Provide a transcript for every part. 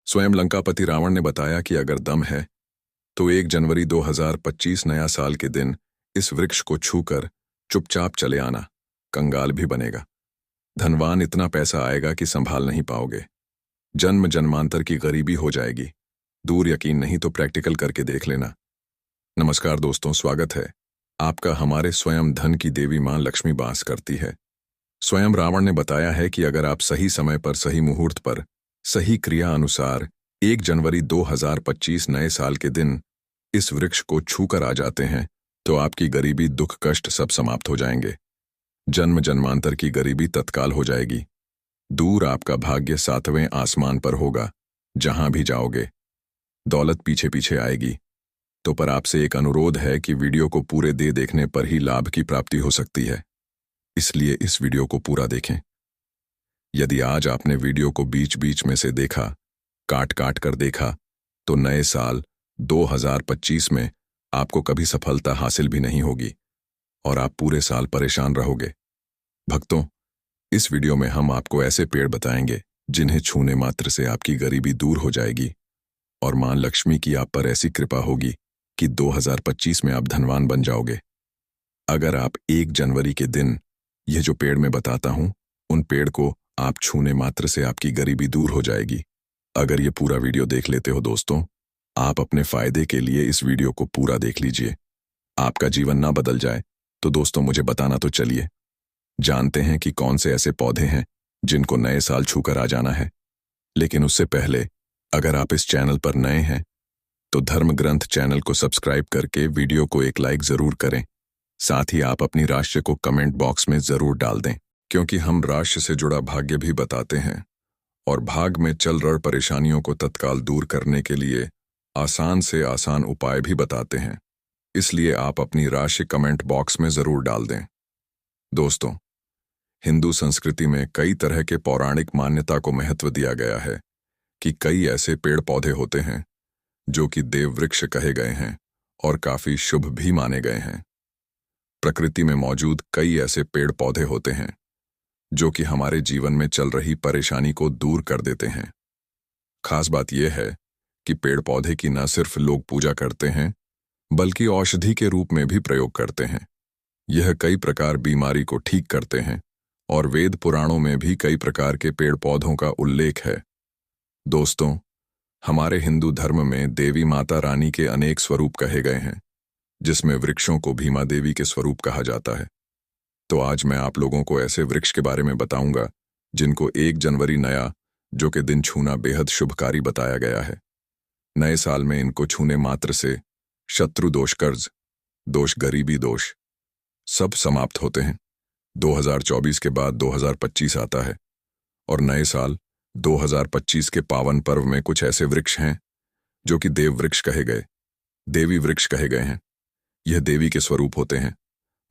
स्वयं लंकापति रावण ने बताया कि अगर दम है तो 1 जनवरी 2025 नया साल के दिन इस वृक्ष को छूकर चुपचाप चले आना, कंगाल भी बनेगा। धनवान इतना पैसा आएगा कि संभाल नहीं पाओगे। जन्म जन्मांतर की गरीबी हो जाएगी। दूर यकीन नहीं तो प्रैक्टिकल करके देख लेना। नमस्कार दोस्तों, स्वागत है आपका हमारे स्वयं धन की देवी मां लक्ष्मी वास करती है। स्वयं रावण ने बताया है कि अगर आप सही समय पर, सही मुहूर्त पर, सही क्रिया अनुसार 1 जनवरी 2025 नए साल के दिन इस वृक्ष को छूकर आ जाते हैं तो आपकी गरीबी, दुख, कष्ट सब समाप्त हो जाएंगे। जन्म जन्मांतर की गरीबी तत्काल हो जाएगी। दूर आपका भाग्य 7वें आसमान पर होगा। जहां भी जाओगे दौलत पीछे पीछे आएगी। तो पर आपसे एक अनुरोध है कि वीडियो को पूरे देखने पर ही लाभ की प्राप्ति हो सकती है, इसलिए इस वीडियो को पूरा देखें। यदि आज आपने वीडियो को बीच बीच में से देखा, काट काट कर देखा, तो नए साल 2025 में आपको कभी सफलता हासिल भी नहीं होगी और आप पूरे साल परेशान रहोगे। भक्तों, इस वीडियो में हम आपको ऐसे पेड़ बताएंगे जिन्हें छूने मात्र से आपकी गरीबी दूर हो जाएगी और मां लक्ष्मी की आप पर ऐसी कृपा होगी कि 2025 में आप धनवान बन जाओगे। अगर आप 1 जनवरी के दिन यह जो पेड़ मैं बताता हूं, उन पेड़ को आप छूने मात्र से आपकी गरीबी दूर हो जाएगी। अगर ये पूरा वीडियो देख लेते हो दोस्तों, आप अपने फायदे के लिए इस वीडियो को पूरा देख लीजिए। आपका जीवन ना बदल जाए तो दोस्तों मुझे बताना तो चलिए। जानते हैं कि कौन से ऐसे पौधे हैं जिनको नए साल छूकर आ जाना है। लेकिन उससे पहले अगर आप इस चैनल पर नए हैं तो धर्म ग्रंथ चैनल को सब्सक्राइब करके वीडियो को एक लाइक जरूर करें। साथ ही आप अपनी राशि को कमेंट बॉक्स में जरूर डाल दें, क्योंकि हम राशि से जुड़ा भाग्य भी बताते हैं और भाग में चल रही परेशानियों को तत्काल दूर करने के लिए आसान से आसान उपाय भी बताते हैं। इसलिए आप अपनी राशि कमेंट बॉक्स में जरूर डाल दें। दोस्तों, हिंदू संस्कृति में कई तरह के पौराणिक मान्यता को महत्व दिया गया है कि कई ऐसे पेड़ पौधे होते हैं जो कि देव वृक्ष कहे गए हैं और काफी शुभ भी माने गए हैं। प्रकृति में मौजूद कई ऐसे पेड़ पौधे होते हैं जो कि हमारे जीवन में चल रही परेशानी को दूर कर देते हैं। खास बात यह है कि पेड़ पौधे की न सिर्फ लोग पूजा करते हैं बल्कि औषधि के रूप में भी प्रयोग करते हैं। यह कई प्रकार बीमारी को ठीक करते हैं और वेद पुराणों में भी कई प्रकार के पेड़ पौधों का उल्लेख है। दोस्तों, हमारे हिंदू धर्म में देवी माता रानी के अनेक स्वरूप कहे गए हैं, जिसमें वृक्षों को भीमा देवी के स्वरूप कहा जाता है। तो आज मैं आप लोगों को ऐसे वृक्ष के बारे में बताऊंगा जिनको 1 जनवरी नया जो कि दिन छूना बेहद शुभकारी बताया गया है। नए साल में इनको छूने मात्र से शत्रु दोष, कर्ज दोष, गरीबी दोष सब समाप्त होते हैं। 2024 के बाद 2025 आता है और नए साल 2025 के पावन पर्व में कुछ ऐसे वृक्ष हैं जो कि देव वृक्ष कहे गए, देवी वृक्ष कहे गए हैं। यह देवी के स्वरूप होते हैं,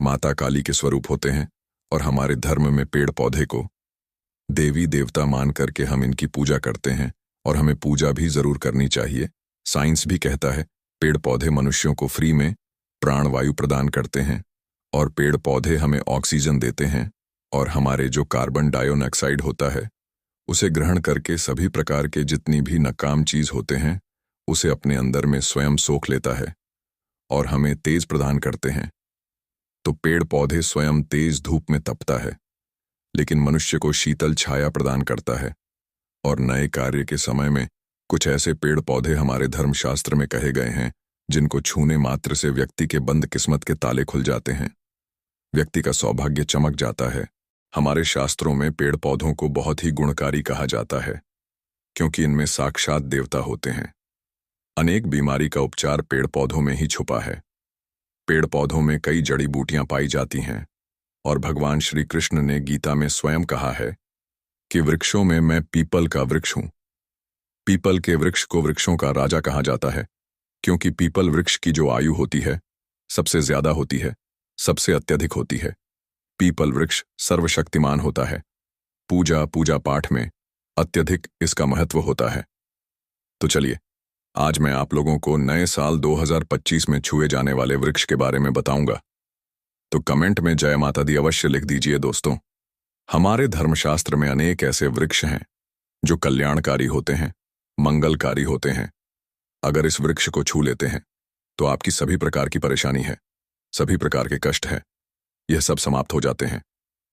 माता काली के स्वरूप होते हैं और हमारे धर्म में पेड़ पौधे को देवी देवता मान करके हम इनकी पूजा करते हैं और हमें पूजा भी जरूर करनी चाहिए। साइंस भी कहता है पेड़ पौधे मनुष्यों को फ्री में प्राण वायु प्रदान करते हैं और पेड़ पौधे हमें ऑक्सीजन देते हैं और हमारे जो कार्बन डाइऑक्साइड होता है उसे ग्रहण करके सभी प्रकार के जितनी भी नकाम चीज होते हैं उसे अपने अंदर में स्वयं सोख लेता है और हमें तेज प्रदान करते हैं। तो पेड़ पौधे स्वयं तेज धूप में तपता है लेकिन मनुष्य को शीतल छाया प्रदान करता है। और नए कार्य के समय में कुछ ऐसे पेड़ पौधे हमारे धर्मशास्त्र में कहे गए हैं जिनको छूने मात्र से व्यक्ति के बंद किस्मत के ताले खुल जाते हैं, व्यक्ति का सौभाग्य चमक जाता है। हमारे शास्त्रों में पेड़ पौधों को बहुत ही गुणकारी कहा जाता है क्योंकि इनमें साक्षात देवता होते हैं। अनेक बीमारी का उपचार पेड़ पौधों में ही छुपा है। पेड़ पौधों में कई जड़ी बूटियां पाई जाती हैं और भगवान श्री कृष्ण ने गीता में स्वयं कहा है कि वृक्षों में मैं पीपल का वृक्ष हूं। पीपल के वृक्ष को वृक्षों का राजा कहा जाता है क्योंकि पीपल वृक्ष की जो आयु होती है सबसे ज्यादा होती है, सबसे अत्यधिक होती है। पीपल वृक्ष सर्वशक्तिमान होता है। पूजा पाठ में अत्यधिक इसका महत्व होता है। तो चलिए आज मैं आप लोगों को नए साल 2025 में छुए जाने वाले वृक्ष के बारे में बताऊंगा। तो कमेंट में जय माता दी अवश्य लिख दीजिए। दोस्तों, हमारे धर्मशास्त्र में अनेक ऐसे वृक्ष हैं जो कल्याणकारी होते हैं मंगलकारी होते हैं। अगर इस वृक्ष को छू लेते हैं तो आपकी सभी प्रकार की परेशानी है, सभी प्रकार के कष्ट है, यह सब समाप्त हो जाते हैं।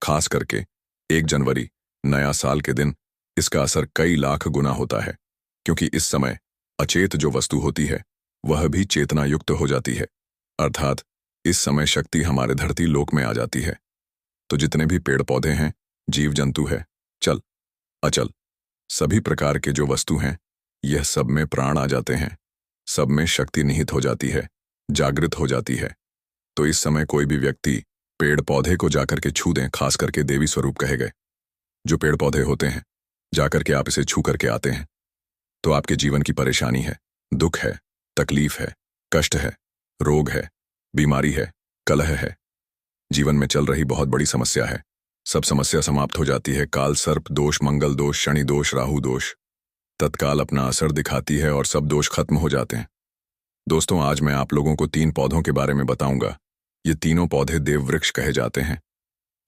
खास करके 1 जनवरी नया साल के दिन इसका असर कई लाख गुना होता है, क्योंकि इस समय अचेत जो वस्तु होती है वह भी चेतना युक्त हो जाती है। अर्थात इस समय शक्ति हमारे धरती लोक में आ जाती है। तो जितने भी पेड़ पौधे हैं, जीव जंतु है, चल अचल, सभी प्रकार के जो वस्तु हैं, यह सब में प्राण आ जाते हैं, सब में शक्ति निहित हो जाती है, जागृत हो जाती है। तो इस समय कोई भी व्यक्ति पेड़ पौधे को जाकर के छू दें, खास करके देवी स्वरूप कहे गए जो पेड़ पौधे होते हैं, जाकर के आप इसे छू करके आते हैं तो आपके जीवन की परेशानी है, दुख है, तकलीफ है, कष्ट है, रोग है, बीमारी है, कलह है, जीवन में चल रही बहुत बड़ी समस्या है, सब समस्या समाप्त हो जाती है। काल सर्प दोष, मंगल दोष, शनि दोष, राहु दोष तत्काल अपना असर दिखाती है और सब दोष खत्म हो जाते हैं। दोस्तों, आज मैं आप लोगों को 3 पौधों के बारे में बताऊंगा। ये तीनों पौधे देव वृक्ष कहे जाते हैं।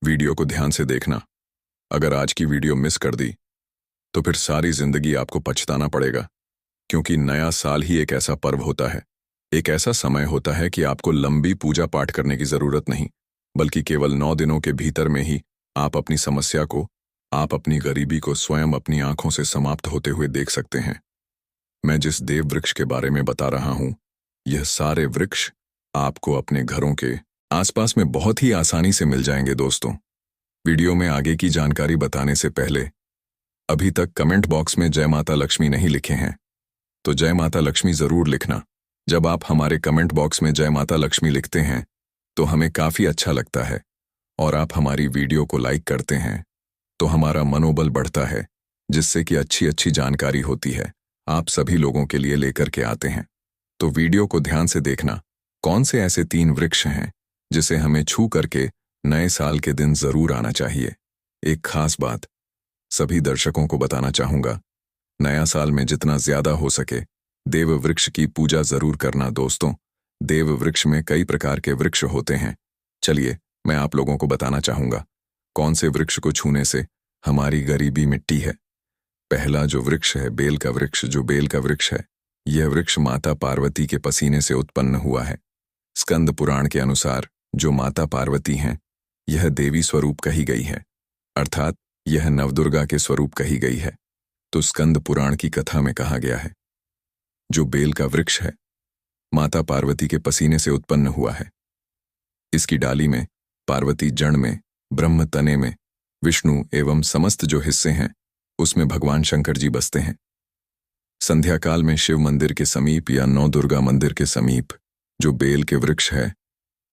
वीडियो को ध्यान से देखना। अगर आज की वीडियो मिस कर दी तो फिर सारी जिंदगी आपको पछताना पड़ेगा, क्योंकि नया साल ही एक ऐसा पर्व होता है, एक ऐसा समय होता है कि आपको लंबी पूजा पाठ करने की जरूरत नहीं, बल्कि केवल 9 दिनों के भीतर में ही आप अपनी समस्या को, आप अपनी गरीबी को स्वयं अपनी आंखों से समाप्त होते हुए देख सकते हैं। मैं जिस देव वृक्ष के बारे में बता रहा हूं, यह सारे वृक्ष आपको अपने घरों के आसपास में बहुत ही आसानी से मिल जाएंगे। दोस्तों, वीडियो में आगे की जानकारी बताने से पहले अभी तक कमेंट बॉक्स में जय माता लक्ष्मी नहीं लिखे हैं तो जय माता लक्ष्मी जरूर लिखना। जब आप हमारे कमेंट बॉक्स में जय माता लक्ष्मी लिखते हैं तो हमें काफी अच्छा लगता है, और आप हमारी वीडियो को लाइक करते हैं तो हमारा मनोबल बढ़ता है, जिससे कि अच्छी अच्छी जानकारी होती है आप सभी लोगों के लिए लेकर के आते हैं। तो वीडियो को ध्यान से देखना। कौन से ऐसे 3 वृक्ष हैं जिसे हमें छू करके नए साल के दिन जरूर आना चाहिए। एक खास बात सभी दर्शकों को बताना चाहूंगा, नया साल में जितना ज्यादा हो सके देव वृक्ष की पूजा जरूर करना। दोस्तों, देव वृक्ष में कई प्रकार के वृक्ष होते हैं। चलिए मैं आप लोगों को बताना चाहूंगा कौन से वृक्ष को छूने से हमारी गरीबी मिटती है। पहला जो वृक्ष है बेल का वृक्ष। जो बेल का वृक्ष है, यह वृक्ष माता पार्वती के पसीने से उत्पन्न हुआ है। स्कंद पुराण के अनुसार जो माता पार्वती हैं, यह देवी स्वरूप कही गई है, अर्थात यह नवदुर्गा के स्वरूप कही गई है। तो स्कंद पुराण की कथा में कहा गया है जो बेल का वृक्ष है माता पार्वती के पसीने से उत्पन्न हुआ है। इसकी डाली में पार्वती, जड़ में ब्रह्म, तने में विष्णु एवं समस्त जो हिस्से हैं उसमें भगवान शंकर जी बसते हैं। संध्या काल में शिव मंदिर के समीप या नौ दुर्गा मंदिर के समीप जो बेल के वृक्ष है,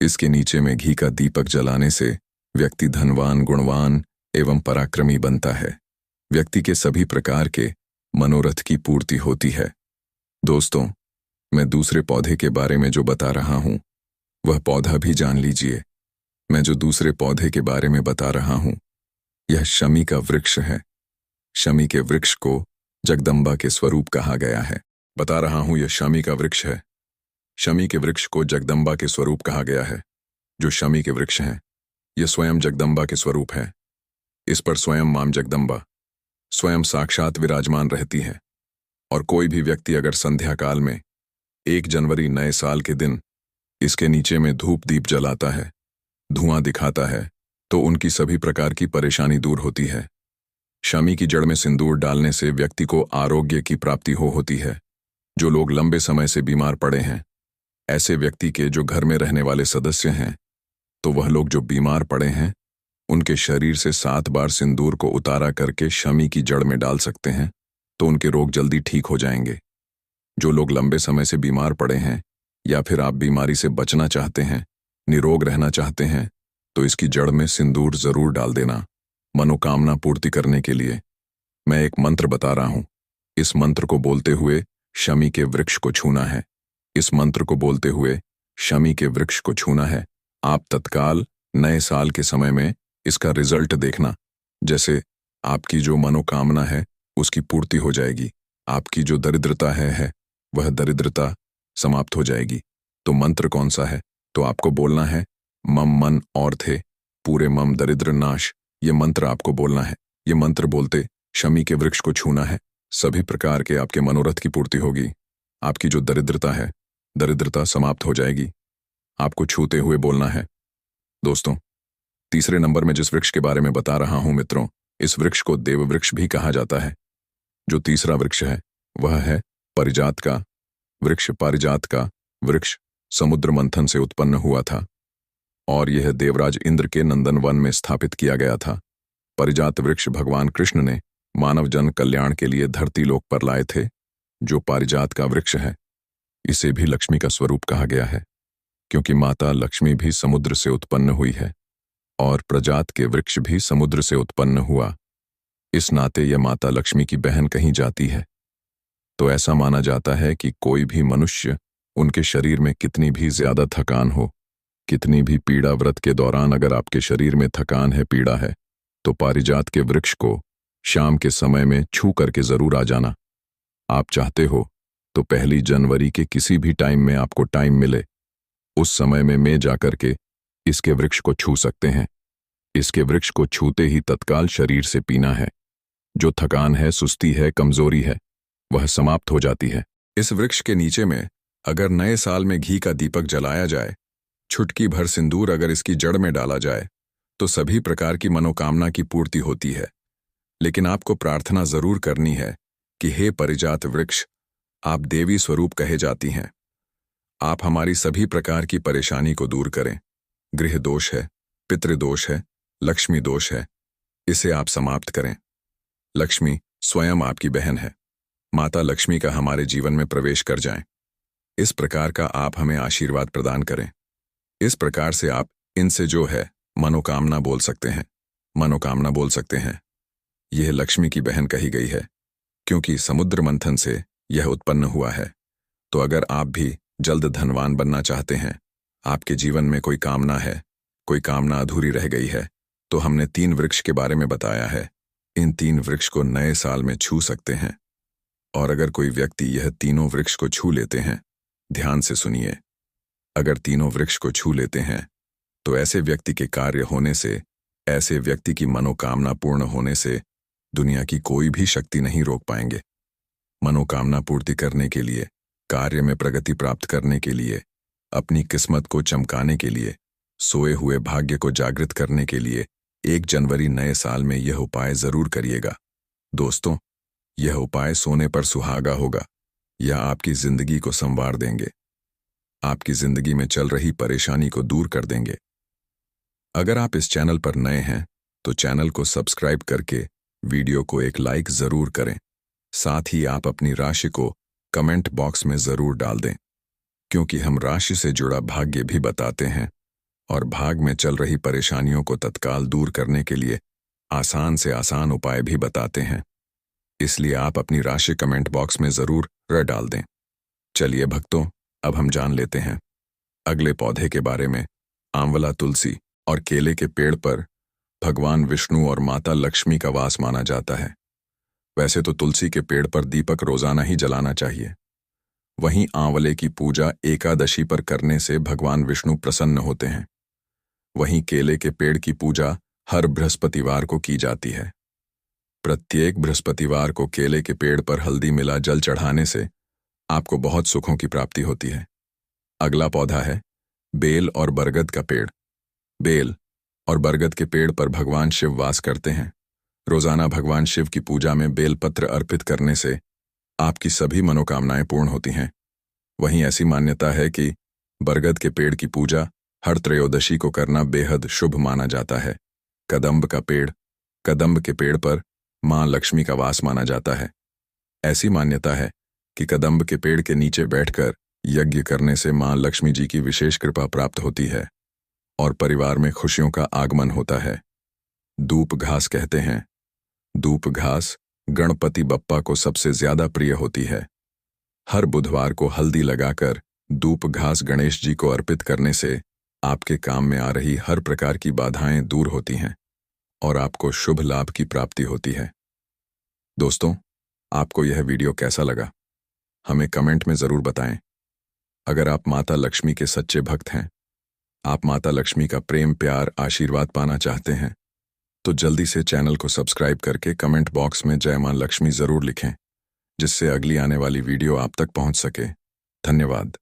इसके नीचे में घी का दीपक जलाने से व्यक्ति धनवान, गुणवान एवं पराक्रमी बनता है। व्यक्ति के सभी प्रकार के मनोरथ की पूर्ति होती है। दोस्तों, मैं दूसरे पौधे के बारे में जो बता रहा हूं वह पौधा भी जान लीजिए। मैं जो दूसरे पौधे के बारे में बता रहा हूं यह शमी का वृक्ष है। शमी के वृक्ष को जगदम्बा के स्वरूप कहा गया है। बता रहा हूं यह शमी का वृक्ष है। शमी के वृक्ष को जगदम्बा के स्वरूप कहा गया है। जो शमी के वृक्ष हैं, यह स्वयं जगदम्बा के स्वरूप है। इस पर स्वयं मां जगदम्बा स्वयं साक्षात विराजमान रहती है। और कोई भी व्यक्ति अगर संध्या काल में 1 जनवरी नए साल के दिन इसके नीचे में धूप दीप जलाता है, धुआं दिखाता है, तो उनकी सभी प्रकार की परेशानी दूर होती है। शमी की जड़ में सिंदूर डालने से व्यक्ति को आरोग्य की प्राप्ति होती है। जो लोग लंबे समय से बीमार पड़े हैं, ऐसे व्यक्ति के जो घर में रहने वाले सदस्य हैं, तो वह लोग जो बीमार पड़े हैं उनके शरीर से 7 बार सिंदूर को उतारा करके शमी की जड़ में डाल सकते हैं, तो उनके रोग जल्दी ठीक हो जाएंगे। जो लोग लंबे समय से बीमार पड़े हैं या फिर आप बीमारी से बचना चाहते हैं, निरोग रहना चाहते हैं, तो इसकी जड़ में सिंदूर जरूर डाल देना मनोकामना पूर्ति करने के लिए। मैं एक मंत्र बता रहा हूं, इस मंत्र को बोलते हुए शमी के वृक्ष को छूना है। इस मंत्र को बोलते हुए शमी के वृक्ष को छूना है। आप तत्काल नए साल के समय में इसका रिजल्ट देखना। जैसे आपकी जो मनोकामना है उसकी पूर्ति हो जाएगी, आपकी जो दरिद्रता है वह दरिद्रता समाप्त हो जाएगी। तो मंत्र कौन सा है? तो आपको बोलना है मम मन और थे पूरे मम दरिद्र नाश। ये मंत्र आपको बोलना है। ये मंत्र बोलते शमी के वृक्ष को छूना है। सभी प्रकार के आपके मनोरथ की पूर्ति होगी। आपकी जो दरिद्रता है, दरिद्रता समाप्त हो जाएगी। आपको छूते हुए बोलना है। दोस्तों, तीसरे नंबर में जिस वृक्ष के बारे में बता रहा हूं मित्रों, इस वृक्ष को देव वृक्ष भी कहा जाता है। जो तीसरा वृक्ष है वह है पारिजात का वृक्ष। पारिजात का वृक्ष समुद्र मंथन से उत्पन्न हुआ था और यह देवराज इंद्र के नंदनवन में स्थापित किया गया था। पारिजात वृक्ष भगवान कृष्ण ने मानव जन कल्याण के लिए धरती लोक पर लाए थे। जो पारिजात का वृक्ष है, इसे भी लक्ष्मी का स्वरूप कहा गया है, क्योंकि माता लक्ष्मी भी समुद्र से उत्पन्न हुई है और पारिजात के वृक्ष भी समुद्र से उत्पन्न हुआ। इस नाते यह माता लक्ष्मी की बहन कही जाती है। तो ऐसा माना जाता है कि कोई भी मनुष्य, उनके शरीर में कितनी भी ज्यादा थकान हो, कितनी भी पीड़ा, व्रत के दौरान अगर आपके शरीर में थकान है, पीड़ा है, तो पारिजात के वृक्ष को शाम के समय में छू करके जरूर आ जाना। आप चाहते हो तो 1 जनवरी के किसी भी टाइम में आपको टाइम मिले, उस समय में जाकर के इसके वृक्ष को छू सकते हैं। इसके वृक्ष को छूते ही तत्काल शरीर से पीना है। जो थकान है, सुस्ती है, कमजोरी है, वह समाप्त हो जाती है। इस वृक्ष के नीचे में अगर नए साल में घी का दीपक जलाया जाए, छुटकी भर सिंदूर अगर इसकी जड़ में डाला जाए, तो सभी प्रकार की मनोकामना की पूर्ति होती है। लेकिन आपको प्रार्थना जरूर करनी है कि हे पारिजात वृक्ष, आप देवी स्वरूप कहे जाती हैं। आप हमारी सभी प्रकार की परेशानी को दूर करें। गृह दोष है, पितृदोष है, लक्ष्मी दोष है, इसे आप समाप्त करें। लक्ष्मी स्वयं आपकी बहन है। माता लक्ष्मी का हमारे जीवन में प्रवेश कर जाएं। इस प्रकार का आप हमें आशीर्वाद प्रदान करें। इस प्रकार से आप इनसे जो है मनोकामना बोल सकते हैं, मनोकामना बोल सकते हैं। यह लक्ष्मी की बहन कही गई है, क्योंकि समुद्र मंथन से यह उत्पन्न हुआ है। तो अगर आप भी जल्द धनवान बनना चाहते हैं, आपके जीवन में कोई कामना है, कोई कामना अधूरी रह गई है, तो हमने 3 वृक्ष के बारे में बताया है। इन 3 वृक्ष को नए साल में छू सकते हैं। और अगर कोई व्यक्ति यह तीनों वृक्ष को छू लेते हैं, ध्यान से सुनिए, अगर तीनों वृक्ष को छू लेते हैं तो ऐसे व्यक्ति के कार्य होने से, ऐसे व्यक्ति की मनोकामना पूर्ण होने से दुनिया की कोई भी शक्ति नहीं रोक पाएंगे। मनोकामना पूर्ति करने के लिए, कार्य में प्रगति प्राप्त करने के लिए, अपनी किस्मत को चमकाने के लिए, सोए हुए भाग्य को जागृत करने के लिए 1 जनवरी नए साल में यह उपाय जरूर करिएगा। दोस्तों, यह उपाय सोने पर सुहागा होगा या आपकी जिंदगी को संवार देंगे, आपकी जिंदगी में चल रही परेशानी को दूर कर देंगे। अगर आप इस चैनल पर नए हैं तो चैनल को सब्सक्राइब करके वीडियो को एक लाइक जरूर करें। साथ ही आप अपनी राशि को कमेंट बॉक्स में जरूर डाल दें, क्योंकि हम राशि से जुड़ा भाग्य भी बताते हैं और भाग में चल रही परेशानियों को तत्काल दूर करने के लिए आसान से आसान उपाय भी बताते हैं। इसलिए आप अपनी राशि कमेंट बॉक्स में जरूर डाल दें। चलिए भक्तों, अब हम जान लेते हैं अगले पौधे के बारे में। आंवला, तुलसी और केले के पेड़ पर भगवान विष्णु और माता लक्ष्मी का वास माना जाता है। वैसे तो तुलसी के पेड़ पर दीपक रोजाना ही जलाना चाहिए। वहीं आंवले की पूजा एकादशी पर करने से भगवान विष्णु प्रसन्न होते हैं। वहीं केले के पेड़ की पूजा हर बृहस्पतिवार को की जाती है। प्रत्येक बृहस्पतिवार को केले के पेड़ पर हल्दी मिला जल चढ़ाने से आपको बहुत सुखों की प्राप्ति होती है। अगला पौधा है बेल और बरगद का पेड़। बेल और बरगद के पेड़ पर भगवान शिव वास करते हैं। रोजाना भगवान शिव की पूजा में बेलपत्र अर्पित करने से आपकी सभी मनोकामनाएं पूर्ण होती हैं। वहीं ऐसी मान्यता है कि बरगद के पेड़ की पूजा हर त्रयोदशी को करना बेहद शुभ माना जाता है। कदम्ब का पेड़, कदम्ब के पेड़ पर मां लक्ष्मी का वास माना जाता है। ऐसी मान्यता है कि कदम्ब के पेड़ के नीचे बैठकर यज्ञ करने से मां लक्ष्मी जी की विशेष कृपा प्राप्त होती है और परिवार में खुशियों का आगमन होता है। धूप घास कहते हैं। धूप घास गणपति बप्पा को सबसे ज्यादा प्रिय होती है। हर बुधवार को हल्दी लगाकर धूप घास गणेश जी को अर्पित करने से आपके काम में आ रही हर प्रकार की बाधाएं दूर होती हैं और आपको शुभ लाभ की प्राप्ति होती है। दोस्तों, आपको यह वीडियो कैसा लगा, हमें कमेंट में जरूर बताएं। अगर आप माता लक्ष्मी के सच्चे भक्त हैं, आप माता लक्ष्मी का प्रेम, प्यार, आशीर्वाद पाना चाहते हैं, तो जल्दी से चैनल को सब्सक्राइब करके कमेंट बॉक्स में जय मां लक्ष्मी जरूर लिखें जिससे अगली आने वाली वीडियो आप तक पहुंच सके। धन्यवाद।